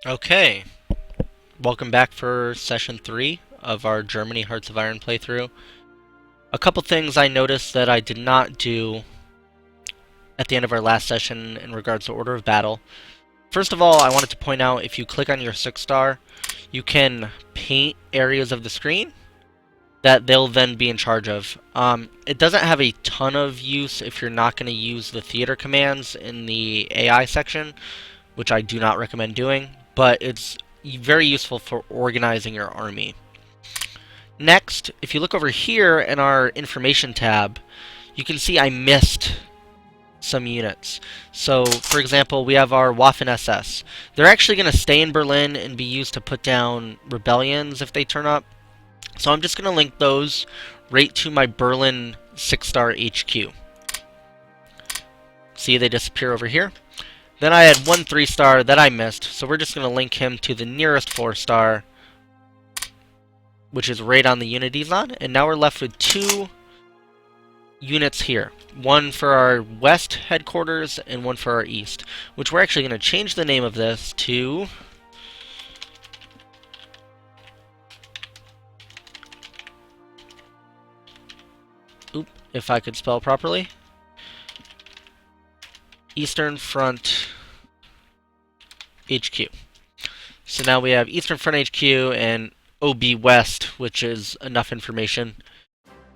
Okay, welcome back for session 3 of our Germany Hearts of Iron playthrough. A couple things I noticed that I did not do at the end of our last session in regards to order of battle. First of all, I wanted to point out if you click on your 6-star, you can paint areas of the screen that they'll then be in charge of. It doesn't have a ton of use if you're not going to use the theater commands in the AI section, which I do not recommend doing, but it's very useful for organizing your army. Next, if you look over here in our information tab, you can see I missed some units. So, for example, we have our Waffen SS. They're actually going to stay in Berlin and be used to put down rebellions if they turn up. So I'm just going to link those right to my Berlin 6-star HQ. See, they disappear over here. Then I had one 3-star that I missed, so we're just going to link him to the nearest 4-star, which is right on the unit he's on. And now we're left with 2 units here. One for our west headquarters and one for our east, which we're actually going to change the name of this to... if I could spell properly. Eastern Front HQ. So now we have Eastern Front HQ and OB West, which is enough information.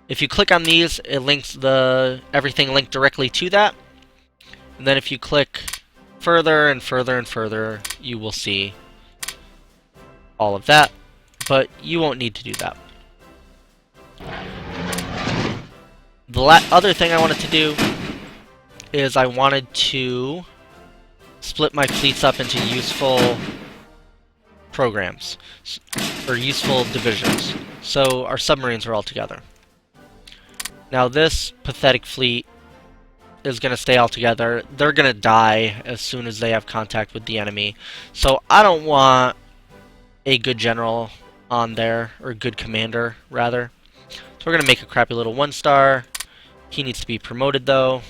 If you click on these, it links everything linked directly to that. And then if you click further and further and further, you will see all of that. But you won't need to do that. The other thing I wanted to do is I wanted to split my fleets up into useful programs, or useful divisions. So our submarines are all together. Now this pathetic fleet is going to stay all together. They're going to die as soon as they have contact with the enemy. So I don't want a good general on there, or a good commander, rather. So we're going to make a crappy little 1-star. He needs to be promoted, though.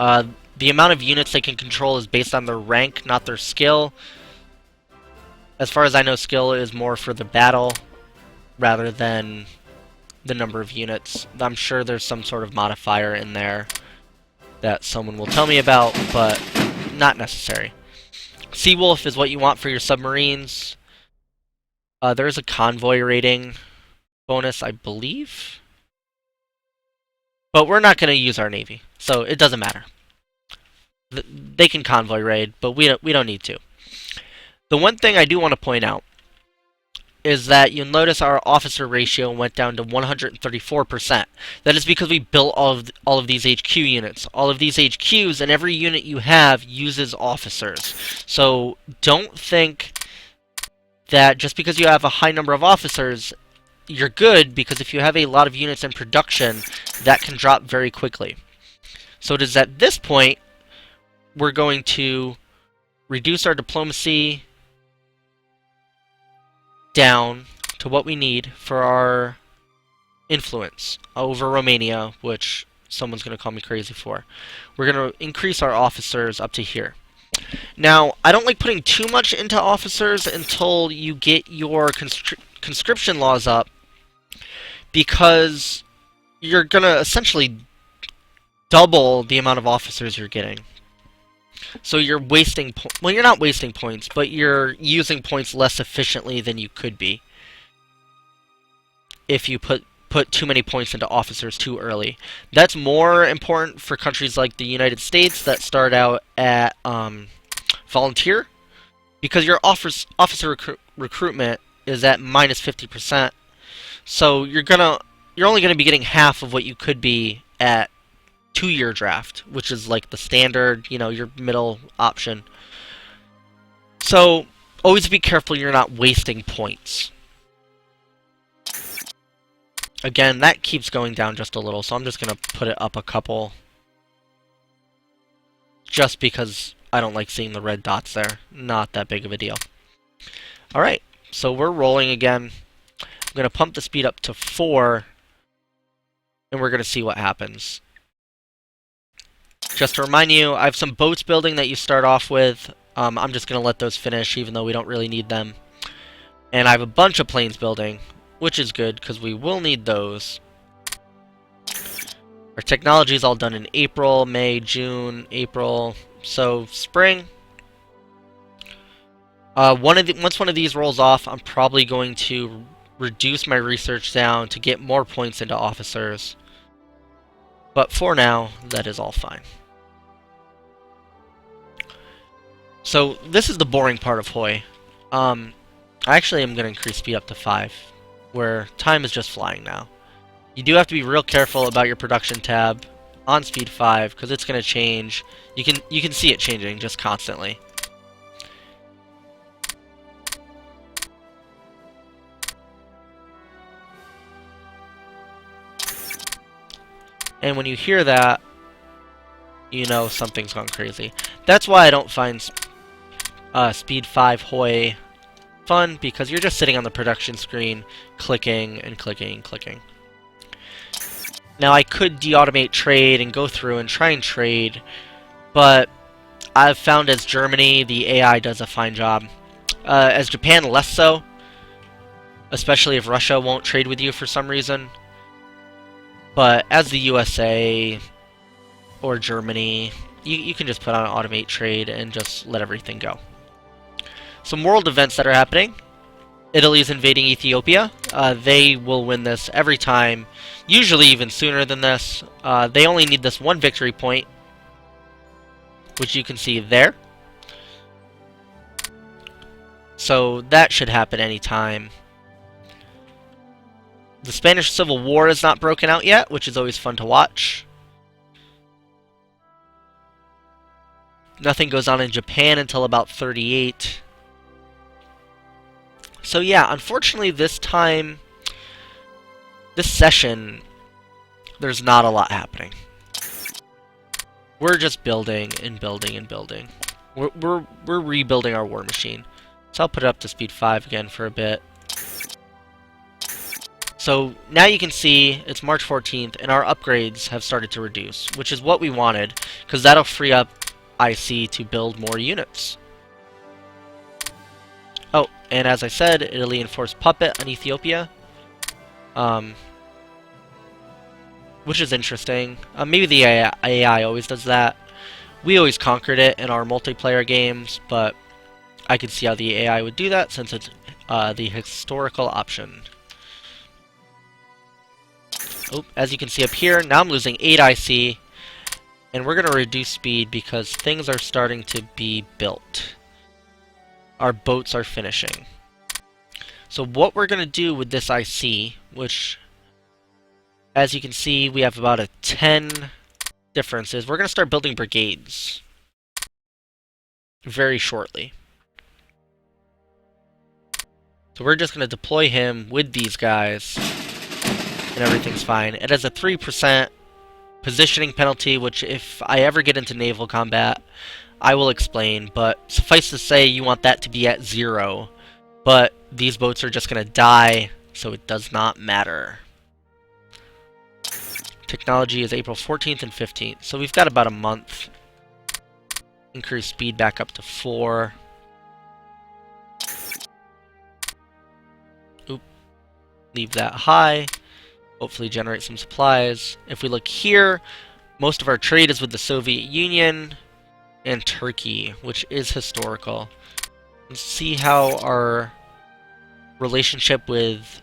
The amount of units they can control is based on their rank, not their skill. As far as I know, skill is more for the battle, rather than the number of units. I'm sure there's some sort of modifier in there that someone will tell me about, but not necessary. Seawolf is what you want for your submarines. There is a convoy rating bonus, I believe. But we're not going to use our navy, so it doesn't matter. They can convoy raid, but we don't need to. The one thing I do want to point out is that you'll notice our officer ratio went down to 134%. That is because we built all of these HQ units. All of these HQs and every unit you have uses officers. So don't think that just because you have a high number of officers, you're good, because if you have a lot of units in production, that can drop very quickly. So it is at this point we're going to reduce our diplomacy down to what we need for our influence over Romania, which someone's going to call me crazy for. We're going to increase our officers up to here. Now, I don't like putting too much into officers until you get your conscription laws up, because you're going to essentially double the amount of officers you're getting. So you're wasting well, you're not wasting points, but you're using points less efficiently than you could be if you put too many points into officers too early. That's more important for countries like the United States that start out at volunteer, because your officer recruitment is at minus 50%. So you're only gonna be getting half of what you could be at 2-year draft, which is like the standard, your middle option. So always be careful you're not wasting points. Again, that keeps going down just a little, so I'm just going to put it up a couple. Just because I don't like seeing the red dots there. Not that big of a deal. Alright, so we're rolling again. I'm going to pump the speed up to 4, and we're going to see what happens. Just to remind you, I have some boats building that you start off with. I'm just going to let those finish, even though we don't really need them. And I have a bunch of planes building, which is good, because we will need those. Our technology is all done in April, May, June, April. So, spring. Once one of these rolls off, I'm probably going to reduce my research down to get more points into officers. But for now, that is all fine. So, this is the boring part of Hoi. I actually am going to increase speed up to 5, where time is just flying now. You do have to be real careful about your production tab on speed 5, because it's going to change. You can see it changing just constantly. And when you hear that, you know something's gone crazy. That's why I don't find speed 5 Hoi fun, because you're just sitting on the production screen, clicking and clicking and clicking. Now, I could de-automate trade and go through and try and trade, but I've found as Germany, the AI does a fine job. As Japan, less so, especially if Russia won't trade with you for some reason. But as the USA or Germany, you can just put on automate trade and just let everything go. Some world events that are happening. Italy's invading Ethiopia. They will win this every time, usually even sooner than this. They only need this one victory point, which you can see there. So that should happen anytime. The Spanish Civil War is not broken out yet, which is always fun to watch. Nothing goes on in Japan until about 38. So yeah, unfortunately this session, there's not a lot happening. We're just building and building and building. We're rebuilding our war machine. So I'll put it up to speed 5 again for a bit. So now you can see it's March 14th and our upgrades have started to reduce, which is what we wanted, because that'll free up IC to build more units. Oh, and as I said, Italy enforced puppet on Ethiopia, which is interesting. Maybe the AI always does that. We always conquered it in our multiplayer games, but I could see how the AI would do that since it's the historical option. Oh, as you can see up here, now I'm losing 8 IC, and we're going to reduce speed because things are starting to be built. Our boats are finishing. So what we're going to do with this IC, which, as you can see, we have about a 10 differences. We're going to start building brigades very shortly. So we're just going to deploy him with these guys, and everything's fine. It has a 3% positioning penalty, which if I ever get into naval combat, I will explain, but suffice to say you want that to be at 0. But these boats are just going to die, so it does not matter. Technology is April 14th and 15th, so we've got about a month. Increase speed back up to 4. Oop. Leave that high. Hopefully generate some supplies. If we look here, most of our trade is with the Soviet Union and Turkey, which is historical. Let's see how our relationship with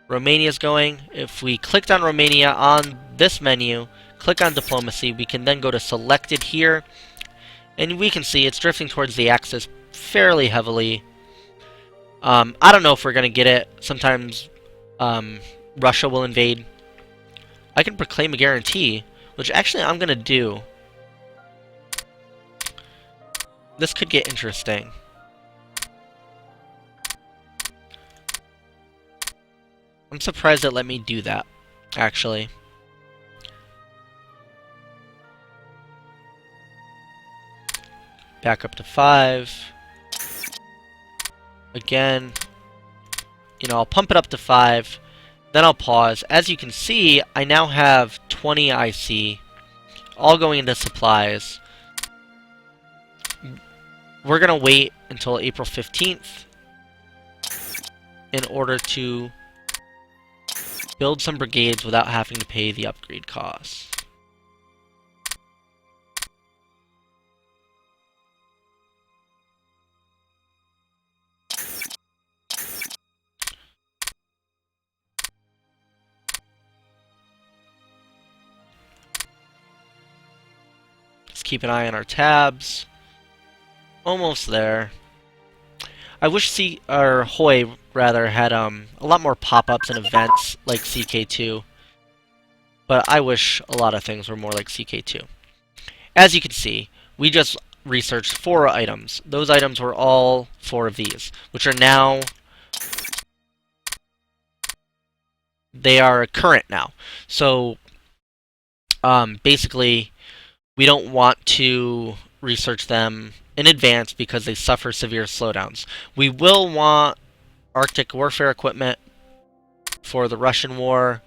Romania is going. If we clicked on Romania on this menu, click on diplomacy, we can then go to selected here, and we can see it's drifting towards the Axis fairly heavily. I don't know if we're going to get it. Sometimes Russia will invade. I can proclaim a guarantee, which actually I'm going to do. This could get interesting. I'm surprised it let me do that, actually. Back up to 5. Again, you know, I'll pump it up to 5, then I'll pause. As you can see, I now have 20 IC, all going into supplies. we're going to wait until April 15th in order to build some brigades without having to pay the upgrade costs. Just keep an eye on our tabs. Almost there. I wish Hoi rather had a lot more pop-ups and events like CK2, but I wish a lot of things were more like CK2. As you can see, we just researched 4 items. Those items were all 4 of these, which are now, they are current now. So basically, we don't want to research them in advance because they suffer severe slowdowns. We will want Arctic warfare equipment for the Russian war.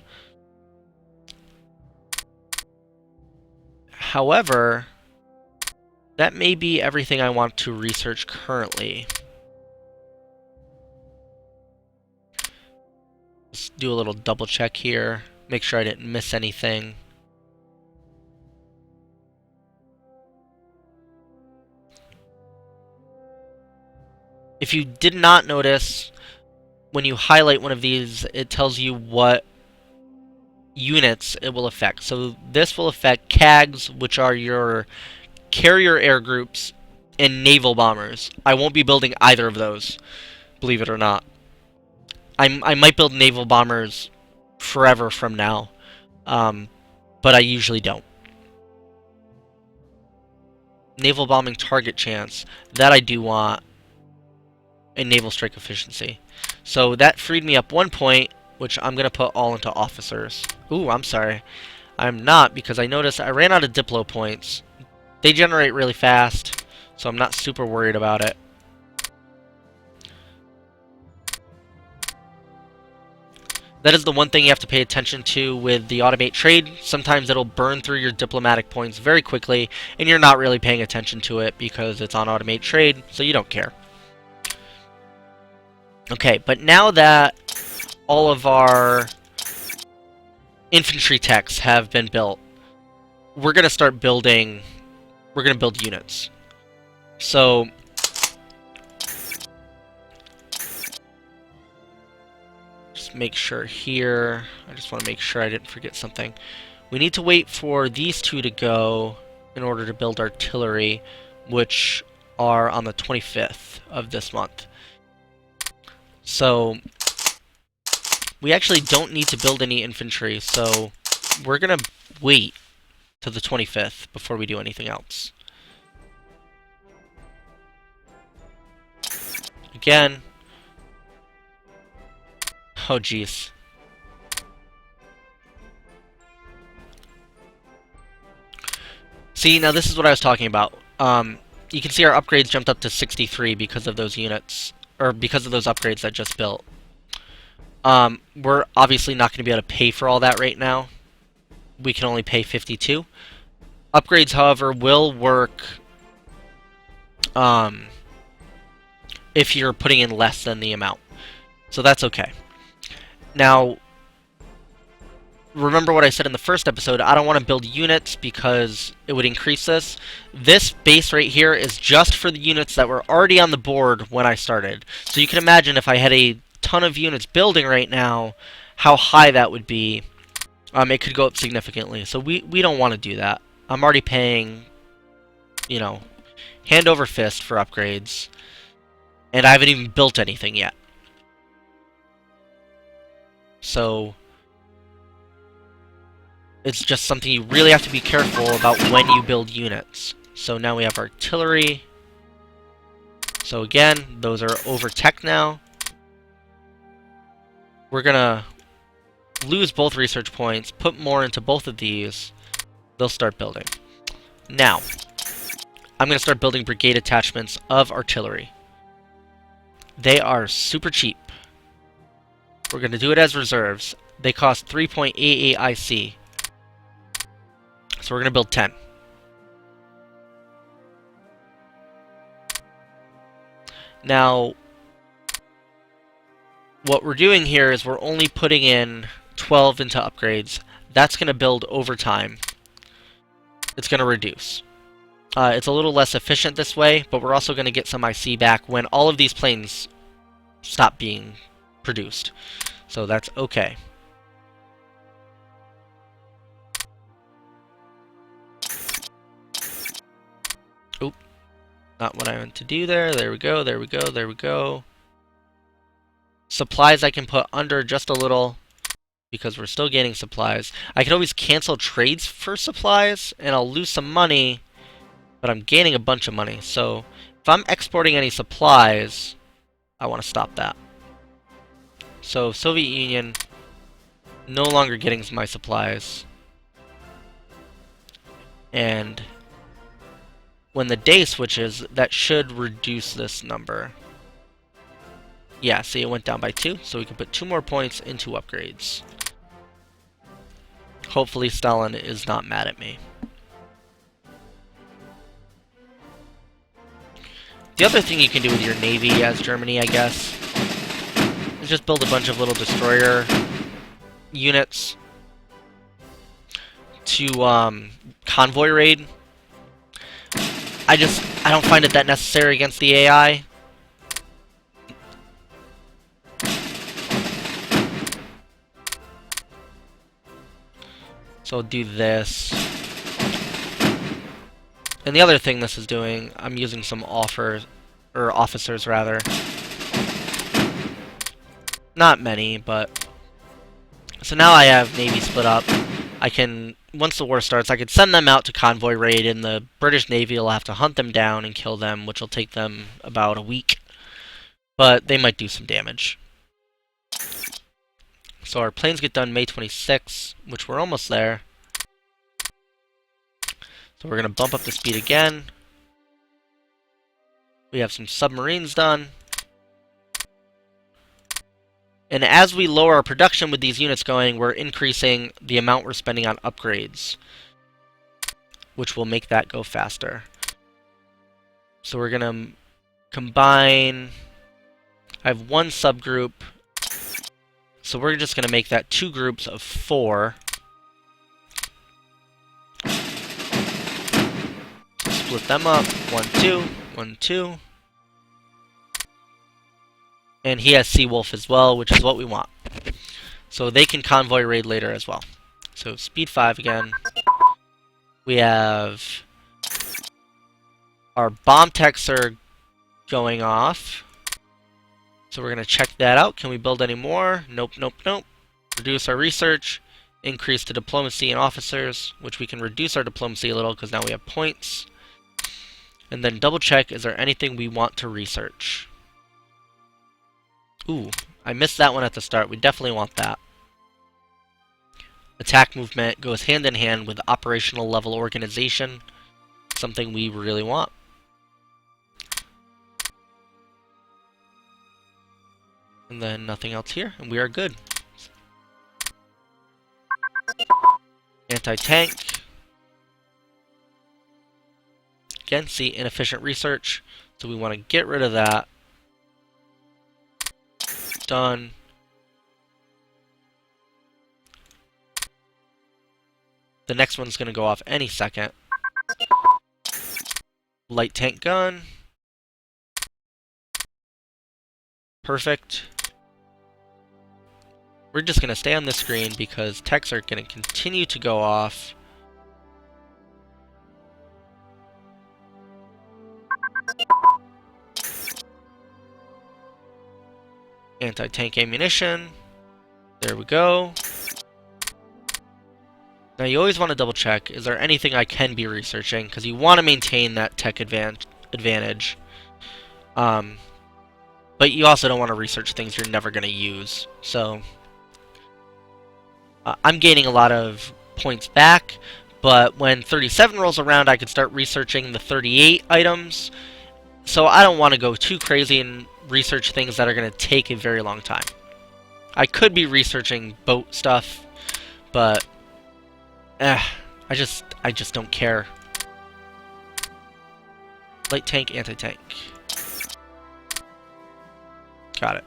However, that may be everything I want to research currently. Let's do a little double check here. Make sure I didn't miss anything. If you did not notice, when you highlight one of these, it tells you what units it will affect. So this will affect CAGs, which are your carrier air groups, and naval bombers. I won't be building either of those, believe it or not. I might build naval bombers forever from now, but I usually don't. Naval bombing target chance, that I do want. And naval strike efficiency. So that freed me up 1 point, which I'm going to put all into officers. Ooh, I'm sorry. I'm not, because I noticed I ran out of Diplo points. They generate really fast, so I'm not super worried about it. That is the one thing you have to pay attention to with the automate trade. Sometimes it'll burn through your diplomatic points very quickly, and you're not really paying attention to it because it's on automate trade, so you don't care. Okay, but now that all of our infantry techs have been built, we're going to start building, we're going to build units. So, just make sure here, I just want to make sure I didn't forget something. We need to wait for these 2 to go in order to build artillery, which are on the 25th of this month. So, we actually don't need to build any infantry, so we're going to wait to the 25th before we do anything else. Again. Oh, jeez. See, now this is what I was talking about. You can see our upgrades jumped up to 63 because of those units. Or because of those upgrades I just built. We're obviously not going to be able to pay for all that right now. We can only pay 52. Upgrades, however, will work if you're putting in less than the amount. So that's okay. Now, remember what I said in the first episode, I don't want to build units because it would increase this. This base right here is just for the units that were already on the board when I started. So you can imagine if I had a ton of units building right now, how high that would be. It could go up significantly. So we don't want to do that. I'm already paying, you know, hand over fist for upgrades. And I haven't even built anything yet. So it's just something you really have to be careful about when you build units. So now we have artillery. So again, those are over tech now. We're gonna lose both research points, put more into both of these. They'll start building. Now, I'm gonna start building brigade attachments of artillery. They are super cheap. We're gonna do it as reserves. They cost 3.88 IC. So we're going to build 10. Now, what we're doing here is we're only putting in 12 into upgrades. That's going to build over time. It's going to reduce. It's a little less efficient this way, but we're also going to get some IC back when all of these planes stop being produced. So that's okay. Oop. Not what I meant to do there. There we go, there we go, there we go. Supplies I can put under just a little because we're still gaining supplies. I can always cancel trades for supplies and I'll lose some money, but I'm gaining a bunch of money. So if I'm exporting any supplies, I want to stop that. So Soviet Union, no longer getting my supplies. And when the day switches, that should reduce this number. Yeah, see, it went down by 2, so we can put 2 more points into upgrades. Hopefully Stalin is not mad at me. The other thing you can do with your navy as Germany, I guess, is just build a bunch of little destroyer units to convoy raid. I don't find it that necessary against the AI. So I'll do this. And the other thing this is doing, I'm using some officers rather. Not many, but... So now I have Navy split up. I can, once the war starts, I could send them out to convoy raid, and the British Navy will have to hunt them down and kill them, which will take them about a week. But they might do some damage. So our planes get done May 26th, which we're almost there. So we're going to bump up the speed again. We have some submarines done. And as we lower our production with these units going, we're increasing the amount we're spending on upgrades, which will make that go faster. So we're going to combine... I have 1 subgroup. So we're just going to make that 2 groups of 4. So split them up. 1, 2, 1, 2. And he has Seawolf as well, which is what we want. So they can convoy raid later as well. So speed 5 again. We have... Our bomb techs are going off. So we're going to check that out. Can we build any more? Nope, nope, nope. Reduce our research. Increase the diplomacy and officers, which we can reduce our diplomacy a little because now we have points. And then double check, is there anything we want to research? Ooh, I missed that one at the start. We definitely want that. Attack movement goes hand in hand with operational level organization. Something we really want. And then nothing else here, and we are good. Anti-tank. Again, see, inefficient research. So we want to get rid of that. Done. The next one's going to go off any second. Light tank gun. Perfect. We're just going to stay on this screen because techs are going to continue to go off. Anti-tank ammunition. There we go. Now you always want to double check, is there anything I can be researching? Because you want to maintain that tech advantage. But you also don't want to research things you're never going to use. So I'm gaining a lot of points back, but when 37 rolls around, I could start researching the 38 items. So I don't want to go too crazy and research things that are going to take a very long time. I could be researching boat stuff, but I just don't care. Light tank, anti-tank. Got it.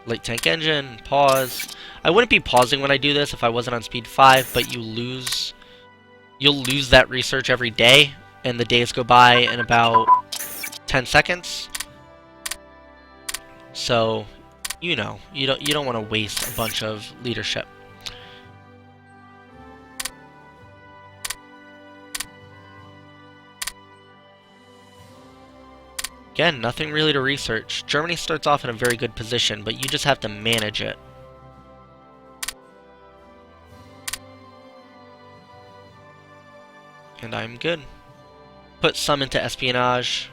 Light tank engine, pause. I wouldn't be pausing when I do this if I wasn't on speed 5, but you'll lose that research every day, and the days go by in about 10 seconds. So, you know, you don't want to waste a bunch of leadership. Again, nothing really to research. Germany starts off in a very good position, but you just have to manage it. And I'm good. Put some into espionage,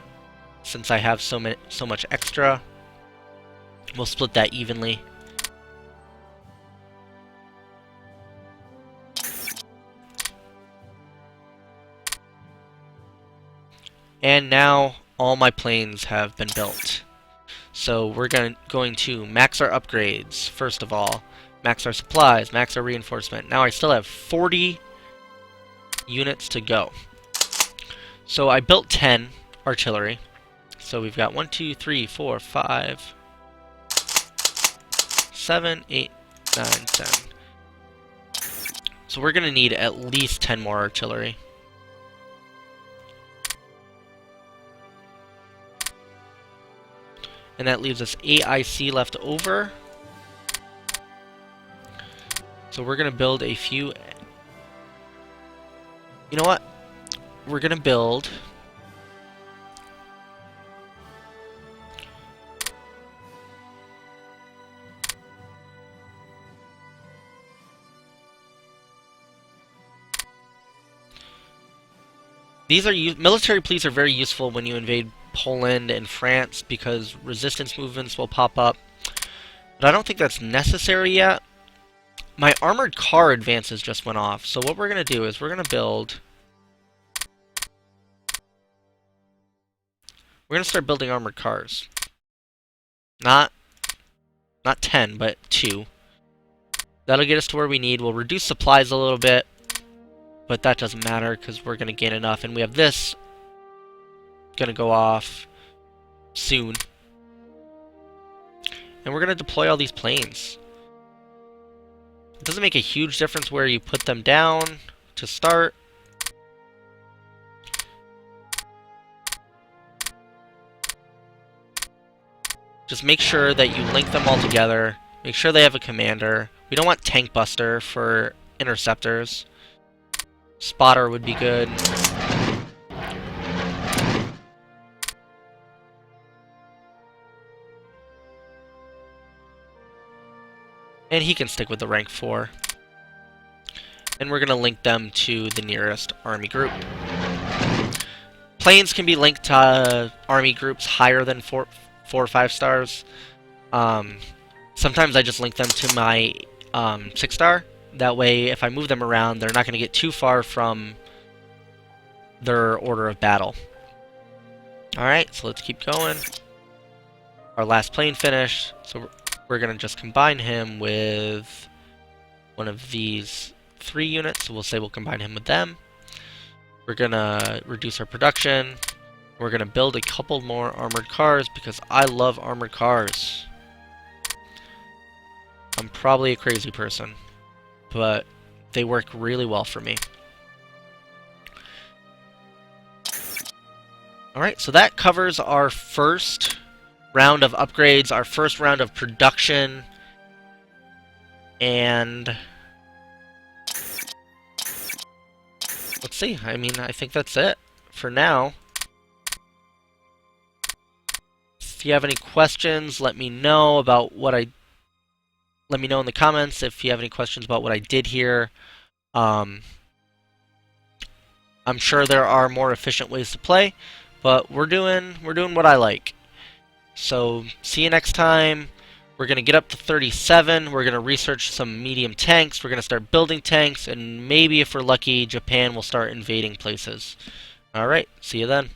since I have so much extra. We'll split that evenly. And now all my planes have been built. So we're going to max our upgrades, first of all. Max our supplies, max our reinforcement. Now I still have 40 units to go. So I built 10 artillery. So we've got 1, 2, 3, 4, 5, 7, 8, 9, 10. So we're going to need at least 10 more artillery. And that leaves us 8 IC left over. So we're going to build a few... You know what? We're going to build... military police are very useful when you invade Poland and France because resistance movements will pop up. But I don't think that's necessary yet. My armored car advances just went off. So what we're going to do is we're going to build... We're going to start building armored cars. Not 10, but 2. That'll get us to where we need. We'll reduce supplies a little bit. But that doesn't matter because we're going to gain enough. And we have this going to go off soon. And we're going to deploy all these planes. It doesn't make a huge difference where you put them down to start. Just make sure that you link them all together. Make sure they have a commander. We don't want Tank Buster for interceptors. Spotter would be good. And he can stick with the rank 4. And we're going to link them to the nearest army group. Planes can be linked to army groups higher than 4 or 5 stars. Sometimes I just link them to my 6-star. That way, if I move them around, they're not going to get too far from their order of battle. Alright, so let's keep going. Our last plane finished, so we're going to just combine him with one of these 3 units. So we'll say we'll combine him with them. We're going to reduce our production. We're going to build a couple more armored cars because I love armored cars. I'm probably a crazy person, but they work really well for me. Alright, so that covers our first round of upgrades, our first round of production, and let's see. I mean, I think that's it for now. If you have any questions, let me know about what let me know in the comments if you have any questions about what I did here. I'm sure there are more efficient ways to play, but we're doing what I like. So see you next time. We're going to get up to 37. We're going to research some medium tanks. We're going to start building tanks, and maybe if we're lucky, Japan will start invading places. Alright, see you then.